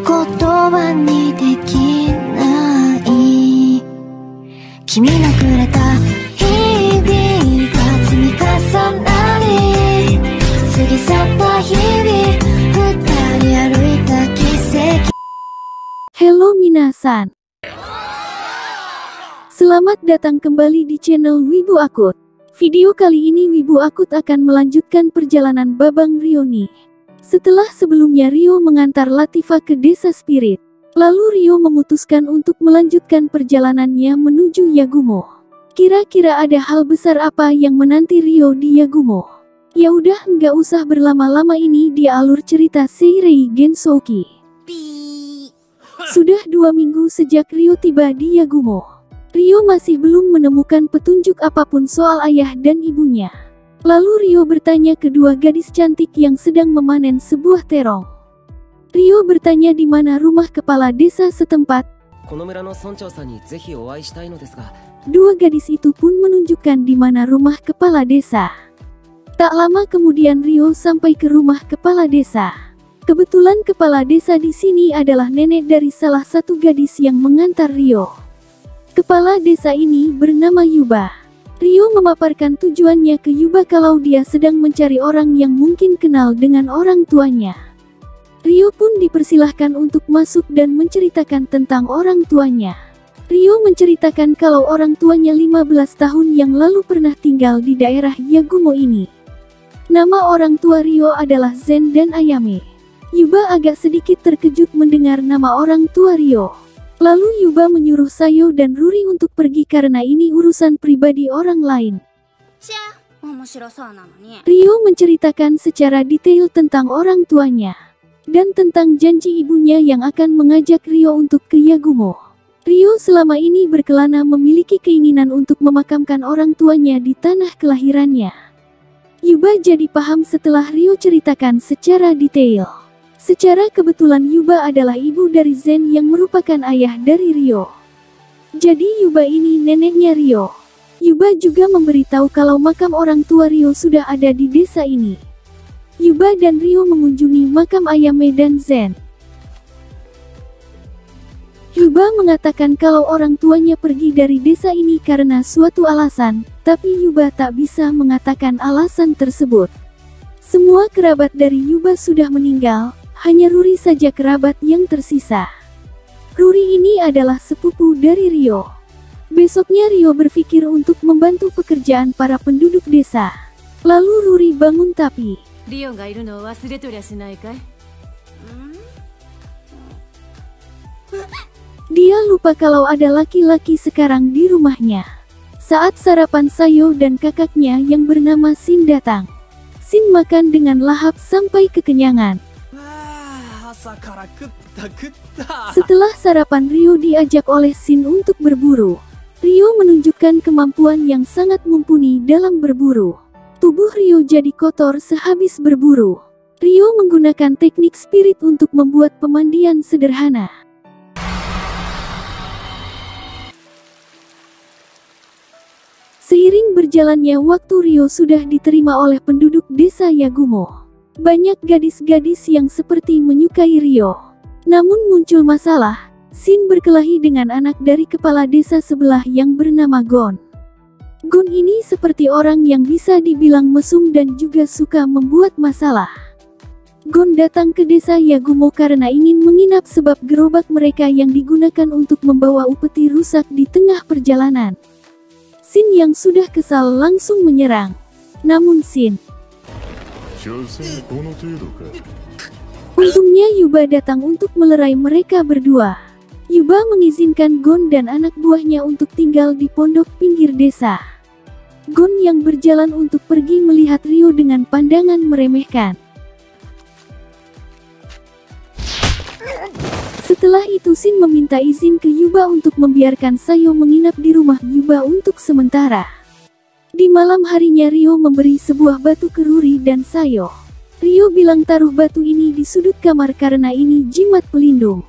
言葉にできない君のくれた日々が積み重なり過ぎ去った日々二人歩いた奇跡 Hello minasan. Selamat datang kembali di channel Wibu Akut. Video kali ini Wibu Akut akan melanjutkan perjalanan Babang Ryo nih. Setelah sebelumnya Ryo mengantar Latifah ke desa spirit, lalu Ryo memutuskan untuk melanjutkan perjalanannya menuju Yagumo. Kira-kira ada hal besar apa yang menanti Ryo di Yagumo? Ya udah, nggak usah berlama-lama, ini dia alur cerita Seirei Gensouki. Sudah 2 minggu sejak Ryo tiba di Yagumo. Ryo masih belum menemukan petunjuk apapun soal ayah dan ibunya. Lalu Ryo bertanya kedua gadis cantik yang sedang memanen sebuah terong. Ryo bertanya di mana rumah kepala desa setempat. Dua gadis itu pun menunjukkan di mana rumah kepala desa. Tak lama kemudian Ryo sampai ke rumah kepala desa. Kebetulan kepala desa di sini adalah nenek dari salah satu gadis yang mengantar Ryo. Kepala desa ini bernama Yuba. Ryo memaparkan tujuannya ke Yuba kalau dia sedang mencari orang yang mungkin kenal dengan orang tuanya. Ryo pun dipersilahkan untuk masuk dan menceritakan tentang orang tuanya. Ryo menceritakan kalau orang tuanya 15 tahun yang lalu pernah tinggal di daerah Yagumo ini. Nama orang tua Ryo adalah Zen dan Ayame. Yuba agak sedikit terkejut mendengar nama orang tua Ryo. Lalu Yuba menyuruh Sayo dan Ruri untuk pergi karena ini urusan pribadi orang lain. Ryo menceritakan secara detail tentang orang tuanya dan tentang janji ibunya yang akan mengajak Ryo untuk ke Yagumo. Ryo selama ini berkelana memiliki keinginan untuk memakamkan orang tuanya di tanah kelahirannya. Yuba jadi paham setelah Ryo ceritakan secara detail. Secara kebetulan Yuba adalah ibu dari Zen yang merupakan ayah dari Ryo. Jadi Yuba ini neneknya Ryo. Yuba juga memberitahu kalau makam orang tua Ryo sudah ada di desa ini. Yuba dan Ryo mengunjungi makam Ayame dan Zen. Yuba mengatakan kalau orang tuanya pergi dari desa ini karena suatu alasan, tapi Yuba tak bisa mengatakan alasan tersebut. Semua kerabat dari Yuba sudah meninggal. Hanya Ruri saja kerabat yang tersisa. Ruri ini adalah sepupu dari Ryo. Besoknya Ryo berpikir untuk membantu pekerjaan para penduduk desa. Lalu Ruri bangun tapi dia lupa kalau ada laki-laki sekarang di rumahnya. Saat sarapan Sayo dan kakaknya yang bernama Shin datang. Shin makan dengan lahap sampai kekenyangan. Setelah sarapan Ryo diajak oleh Shin untuk berburu. Ryo menunjukkan kemampuan yang sangat mumpuni dalam berburu. Tubuh Ryo jadi kotor sehabis berburu. Ryo menggunakan teknik spirit untuk membuat pemandian sederhana. Seiring berjalannya waktu Ryo sudah diterima oleh penduduk desa Yagumo. Banyak gadis-gadis yang seperti menyukai Ryo. Namun muncul masalah. Shin berkelahi dengan anak dari kepala desa sebelah yang bernama Gon. Gon ini seperti orang yang bisa dibilang mesum dan juga suka membuat masalah. Gon datang ke desa Yagumo karena ingin menginap sebab gerobak mereka yang digunakan untuk membawa upeti rusak di tengah perjalanan. Shin yang sudah kesal langsung menyerang. Namun Shin untungnya Yuba datang untuk melerai mereka berdua. Yuba mengizinkan Gon dan anak buahnya untuk tinggal di pondok pinggir desa. Gon yang berjalan untuk pergi melihat Ryo dengan pandangan meremehkan. Setelah itu Shin meminta izin ke Yuba untuk membiarkan Sayo menginap di rumah Yuba untuk sementara. Di malam harinya Ryo memberi sebuah batu ke Ruri dan Sayo. Ryo bilang taruh batu ini di sudut kamar karena ini jimat pelindung.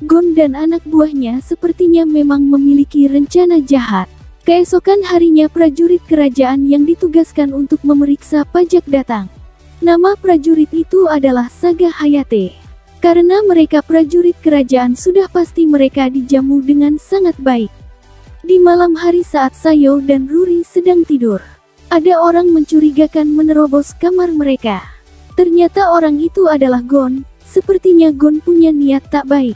Gon dan anak buahnya sepertinya memang memiliki rencana jahat. Keesokan harinya prajurit kerajaan yang ditugaskan untuk memeriksa pajak datang. Nama prajurit itu adalah Saga Hayate. Karena mereka prajurit kerajaan, sudah pasti mereka dijamu dengan sangat baik. Di malam hari saat Sayo dan Ruri sedang tidur, ada orang mencurigakan menerobos kamar mereka. Ternyata orang itu adalah Gon. Sepertinya Gon punya niat tak baik.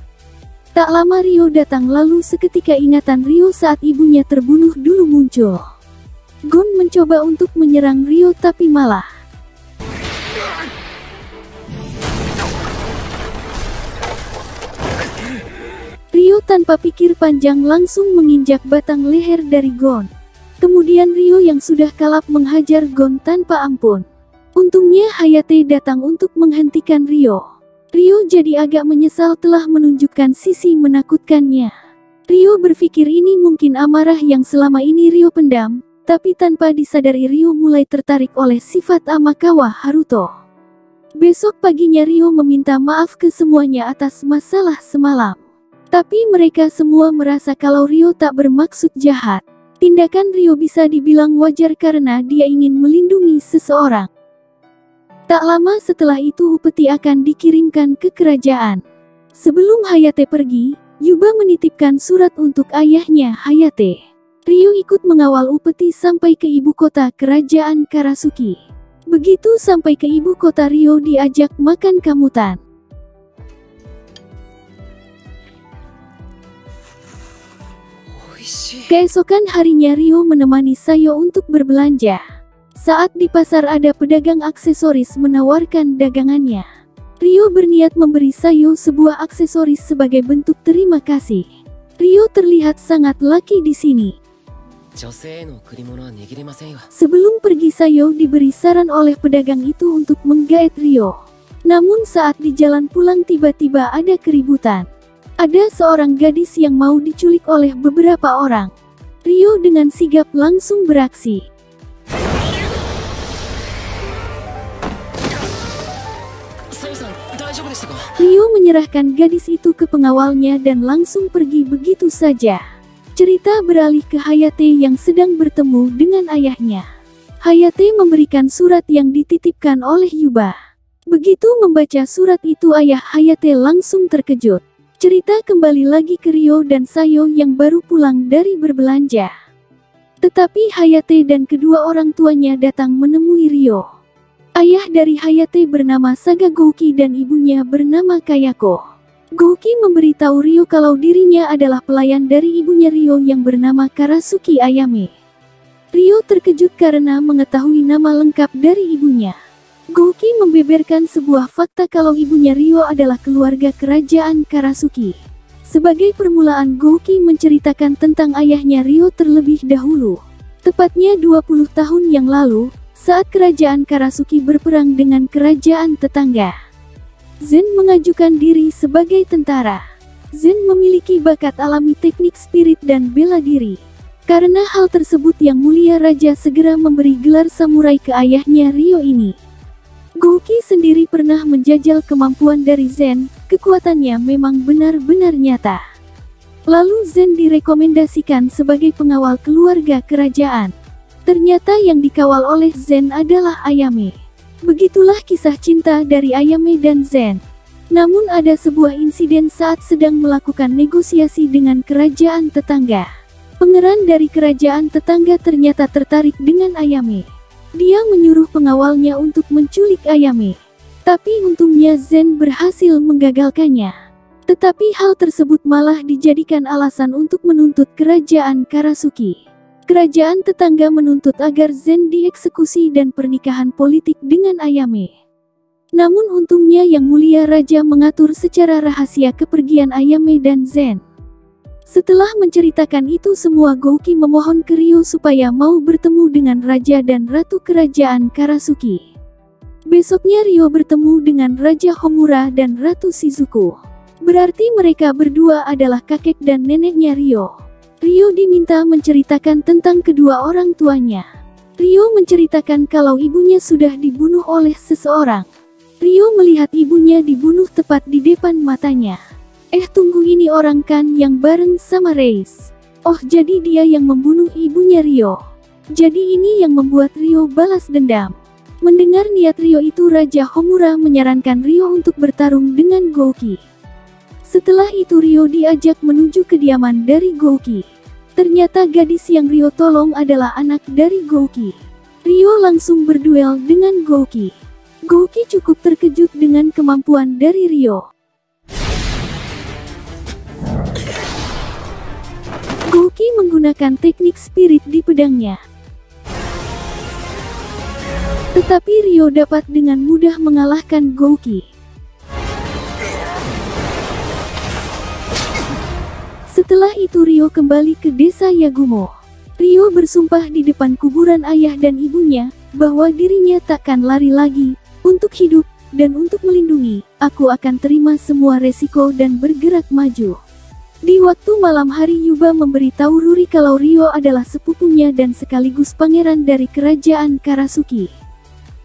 Tak lama Ryo datang, lalu seketika ingatan Ryo saat ibunya terbunuh dulu muncul. Gon mencoba untuk menyerang Ryo tapi malah Ryo tanpa pikir panjang langsung menginjak batang leher dari Gon. Kemudian Ryo yang sudah kalap menghajar Gon tanpa ampun. Untungnya Hayate datang untuk menghentikan Ryo. Ryo jadi agak menyesal telah menunjukkan sisi menakutkannya. Ryo berpikir ini mungkin amarah yang selama ini Ryo pendam, tapi tanpa disadari Ryo mulai tertarik oleh sifat Amakawa Haruto. Besok paginya Ryo meminta maaf ke semuanya atas masalah semalam. Tapi mereka semua merasa kalau Ryo tak bermaksud jahat. Tindakan Ryo bisa dibilang wajar karena dia ingin melindungi seseorang. Tak lama setelah itu upeti akan dikirimkan ke kerajaan. Sebelum Hayate pergi, Yuba menitipkan surat untuk ayahnya Hayate. Ryo ikut mengawal upeti sampai ke ibu kota kerajaan Karasuki. Begitu sampai ke ibu kota, Ryo diajak makan kamutan. Keesokan harinya Ryo menemani Sayo untuk berbelanja. Saat di pasar ada pedagang aksesoris menawarkan dagangannya. Ryo berniat memberi Sayo sebuah aksesoris sebagai bentuk terima kasih. Ryo terlihat sangat laki di sini. Sebelum pergi Sayo diberi saran oleh pedagang itu untuk menggaet Ryo. Namun saat di jalan pulang tiba-tiba ada keributan. Ada seorang gadis yang mau diculik oleh beberapa orang. Ryo dengan sigap langsung beraksi. Ryo menyerahkan gadis itu ke pengawalnya dan langsung pergi begitu saja. Cerita beralih ke Hayate yang sedang bertemu dengan ayahnya. Hayate memberikan surat yang dititipkan oleh Yuba. Begitu membaca surat itu, ayah Hayate langsung terkejut. Cerita kembali lagi ke Ryo dan Sayo yang baru pulang dari berbelanja. Tetapi Hayate dan kedua orang tuanya datang menemui Ryo. Ayah dari Hayate bernama Saga Gouki dan ibunya bernama Kayako. Gouki memberitahu Ryo kalau dirinya adalah pelayan dari ibunya Ryo yang bernama Karasuki Ayame. Ryo terkejut karena mengetahui nama lengkap dari ibunya. Gouki membeberkan sebuah fakta kalau ibunya Ryo adalah keluarga kerajaan Karasuki. Sebagai permulaan, Gouki menceritakan tentang ayahnya Ryo terlebih dahulu. Tepatnya 20 tahun yang lalu, saat kerajaan Karasuki berperang dengan kerajaan tetangga. Zen mengajukan diri sebagai tentara. Zen memiliki bakat alami, teknik spirit dan bela diri. Karena hal tersebut Yang Mulia Raja segera memberi gelar samurai ke ayahnya Ryo ini. Gouki sendiri pernah menjajal kemampuan dari Zen, kekuatannya memang benar-benar nyata. Lalu Zen direkomendasikan sebagai pengawal keluarga kerajaan. Ternyata yang dikawal oleh Zen adalah Ayame. Begitulah kisah cinta dari Ayame dan Zen. Namun ada sebuah insiden saat sedang melakukan negosiasi dengan kerajaan tetangga. Pangeran dari kerajaan tetangga ternyata tertarik dengan Ayame. Dia menyuruh pengawalnya untuk menculik Ayame. Tapi untungnya Zen berhasil menggagalkannya. Tetapi hal tersebut malah dijadikan alasan untuk menuntut kerajaan Karasuki. Kerajaan tetangga menuntut agar Zen dieksekusi dan pernikahan politik dengan Ayame. Namun untungnya Yang Mulia Raja mengatur secara rahasia kepergian Ayame dan Zen. Setelah menceritakan itu semua, Gouki memohon ke Ryo supaya mau bertemu dengan Raja dan Ratu Kerajaan Karasuki. Besoknya Ryo bertemu dengan Raja Homura dan Ratu Shizuku. Berarti mereka berdua adalah kakek dan neneknya Ryo. Ryo diminta menceritakan tentang kedua orang tuanya. Ryo menceritakan kalau ibunya sudah dibunuh oleh seseorang. Ryo melihat ibunya dibunuh tepat di depan matanya. Tunggu, ini orang kan yang bareng sama Reis. Oh, jadi dia yang membunuh ibunya Ryo. Jadi ini yang membuat Ryo balas dendam. Mendengar niat Ryo itu, Raja Homura menyarankan Ryo untuk bertarung dengan Gouki. Setelah itu Ryo diajak menuju kediaman dari Gouki. Ternyata gadis yang Ryo tolong adalah anak dari Gouki. Ryo langsung berduel dengan Gouki. Gouki cukup terkejut dengan kemampuan dari Ryo. Gouki menggunakan teknik spirit di pedangnya. Tetapi Ryo dapat dengan mudah mengalahkan Gouki. Setelah itu Ryo kembali ke desa Yagumo. Ryo bersumpah di depan kuburan ayah dan ibunya, bahwa dirinya takkan lari lagi. Untuk hidup, dan untuk melindungi, aku akan terima semua resiko dan bergerak maju. Di waktu malam hari Yuba memberitahu Ruri kalau Ryo adalah sepupunya dan sekaligus pangeran dari kerajaan Karasuki.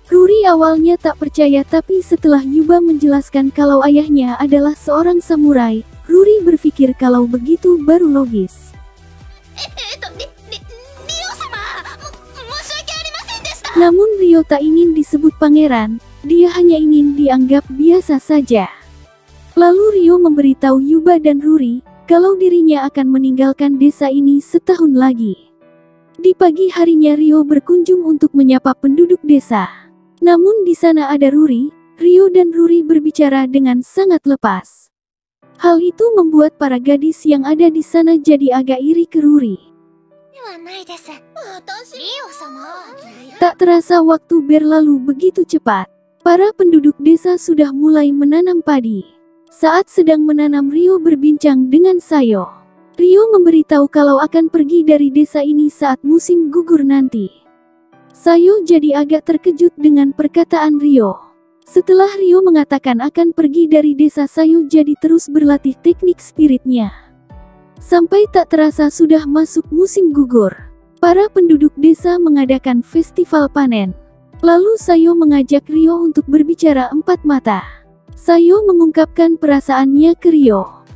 Ruri awalnya tak percaya, tapi setelah Yuba menjelaskan kalau ayahnya adalah seorang samurai, Ruri berpikir kalau begitu baru logis. Namun Ryo tak ingin disebut pangeran, dia hanya ingin dianggap biasa saja. Lalu Ryo memberitahu Yuba dan Ruri, kalau dirinya akan meninggalkan desa ini setahun lagi. Di pagi harinya Ryo berkunjung untuk menyapa penduduk desa. Namun di sana ada Ruri, Ryo dan Ruri berbicara dengan sangat lepas. Hal itu membuat para gadis yang ada di sana jadi agak iri ke Ruri. Tak terasa waktu berlalu begitu cepat. Para penduduk desa sudah mulai menanam padi. Saat sedang menanam, Ryo berbincang dengan Sayo. Ryo memberitahu kalau akan pergi dari desa ini saat musim gugur nanti. Sayo jadi agak terkejut dengan perkataan Ryo. Setelah Ryo mengatakan akan pergi dari desa, Sayo jadi terus berlatih teknik spiritnya. Sampai tak terasa sudah masuk musim gugur. Para penduduk desa mengadakan festival panen. Lalu Sayo mengajak Ryo untuk berbicara empat mata. Sayo mengungkapkan perasaannya ke Ryo.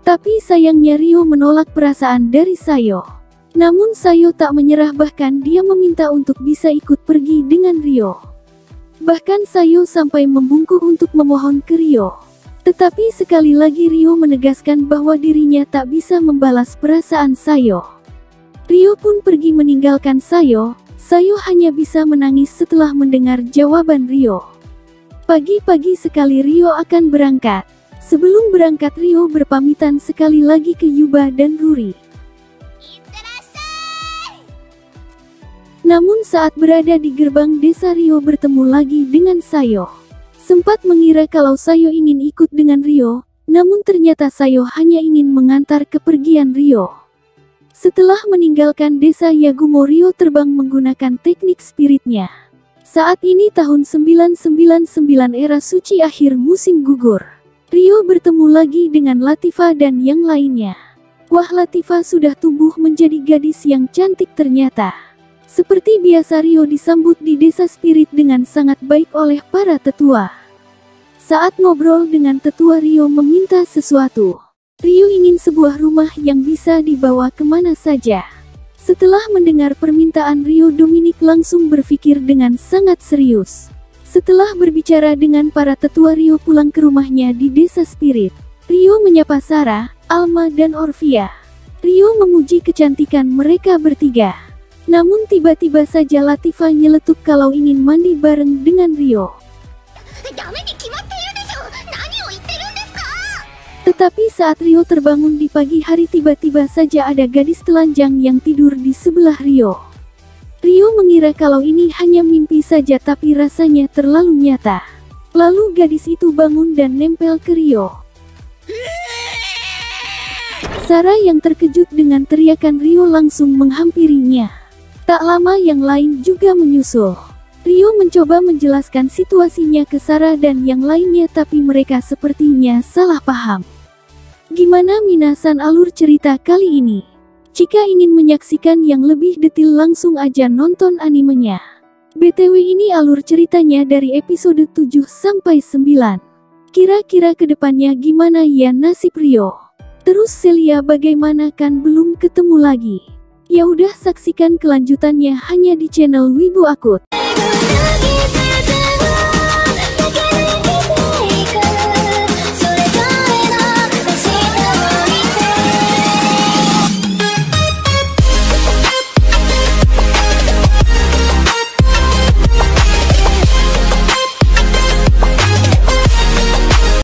Tapi sayangnya Ryo menolak perasaan dari Sayo. Namun Sayo tak menyerah, bahkan dia meminta untuk bisa ikut pergi dengan Ryo. Bahkan Sayo sampai membungkuk untuk memohon ke Ryo. Tetapi sekali lagi Ryo menegaskan bahwa dirinya tak bisa membalas perasaan Sayo. Ryo pun pergi meninggalkan Sayo. Sayo hanya bisa menangis setelah mendengar jawaban Ryo. Pagi-pagi sekali Ryo akan berangkat. Sebelum berangkat Ryo berpamitan sekali lagi ke Yuba dan Ruri. Namun saat berada di gerbang desa, Ryo bertemu lagi dengan Sayo. Sempat mengira kalau Sayo ingin ikut dengan Ryo, namun ternyata Sayo hanya ingin mengantar kepergian Ryo. Setelah meninggalkan desa Yagumo, Ryo terbang menggunakan teknik spiritnya. Saat ini tahun 999 era suci akhir musim gugur. Ryo bertemu lagi dengan Latifah dan yang lainnya. Wah, Latifah sudah tumbuh menjadi gadis yang cantik ternyata. Seperti biasa Ryo disambut di desa spirit dengan sangat baik oleh para tetua. Saat ngobrol dengan tetua, Ryo meminta sesuatu. Ryo ingin sebuah rumah yang bisa dibawa kemana saja. Setelah mendengar permintaan Ryo, Dominic langsung berpikir dengan sangat serius. Setelah berbicara dengan para tetua, Ryo pulang ke rumahnya di desa spirit. Ryo menyapa Sarah, Alma dan Orvia. Ryo memuji kecantikan mereka bertiga. Namun tiba-tiba saja Latifah nyeletuk kalau ingin mandi bareng dengan Ryo. Tetapi saat Ryo terbangun di pagi hari, tiba-tiba saja ada gadis telanjang yang tidur di sebelah Ryo. Ryo mengira kalau ini hanya mimpi saja, tapi rasanya terlalu nyata. Lalu gadis itu bangun dan nempel ke Ryo. Sarah yang terkejut dengan teriakan Ryo langsung menghampirinya. Tak lama yang lain juga menyusul. Ryo mencoba menjelaskan situasinya ke Sarah dan yang lainnya, tapi mereka sepertinya salah paham. Gimana minasan alur cerita kali ini? Jika ingin menyaksikan yang lebih detail, langsung aja nonton animenya. BTW ini alur ceritanya dari episode 7 sampai 9. Kira-kira kedepannya gimana ya nasib Ryo? Terus Celia bagaimana, kan belum ketemu lagi? Ya udah, saksikan kelanjutannya hanya di channel Wibu Akut.